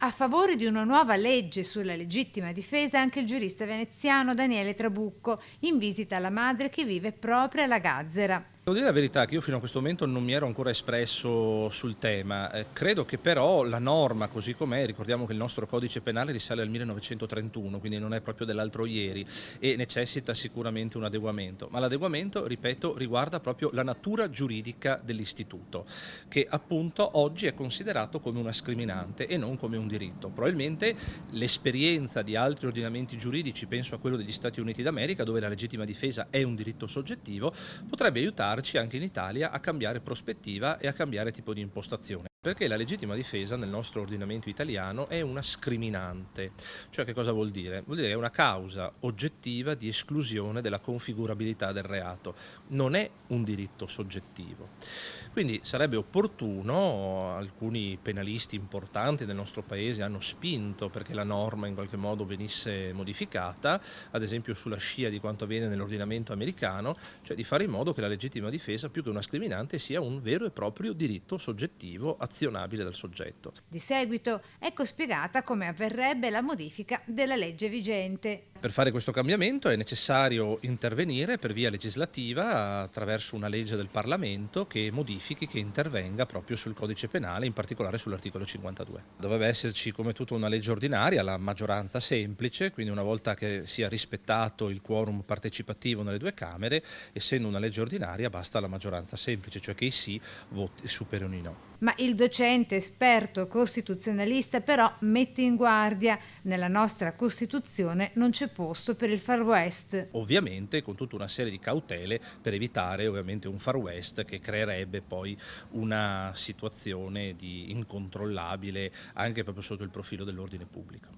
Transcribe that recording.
A favore di una nuova legge sulla legittima difesa anche il giurista veneziano Daniele Trabucco, in visita alla madre che vive proprio alla Gazzera. Devo dire la verità che io fino a questo momento non mi ero ancora espresso sul tema. Credo che però la norma così com'è, ricordiamo che il nostro codice penale risale al 1931, quindi non è proprio dell'altro ieri e necessita sicuramente un adeguamento, ma l'adeguamento, ripeto, riguarda proprio la natura giuridica dell'istituto, che appunto oggi è considerato come una scriminante e non come un diritto. Probabilmente l'esperienza di altri ordinamenti giuridici, penso a quello degli Stati Uniti d'America, dove la legittima difesa è un diritto soggettivo, potrebbe aiutarci anche in Italia a cambiare prospettiva e a cambiare tipo di impostazione. Perché la legittima difesa nel nostro ordinamento italiano è una scriminante. Cioè che cosa vuol dire? Vuol dire che è una causa oggettiva di esclusione della configurabilità del reato, non è un diritto soggettivo. Quindi sarebbe opportuno, alcuni penalisti importanti del nostro paese hanno spinto perché la norma in qualche modo venisse modificata, ad esempio sulla scia di quanto avviene nell'ordinamento americano, cioè di fare in modo che la legittima difesa più che una scriminante sia un vero e proprio diritto soggettivo azionabile dal soggetto. Di seguito ecco spiegata come avverrebbe la modifica della legge vigente. Per fare questo cambiamento è necessario intervenire per via legislativa attraverso una legge del Parlamento che modifichi, che intervenga proprio sul codice penale, in particolare sull'articolo 52. Dovrebbe esserci come tutta una legge ordinaria la maggioranza semplice, quindi una volta che sia rispettato il quorum partecipativo nelle due Camere, essendo una legge ordinaria basta la maggioranza semplice, cioè che i sì superino i no. Ma il docente esperto costituzionalista però mette in guardia: nella nostra Costituzione non c'è posto per il Far West. Ovviamente con tutta una serie di cautele per evitare ovviamente un Far West che creerebbe poi una situazione di incontrollabile anche proprio sotto il profilo dell'ordine pubblico.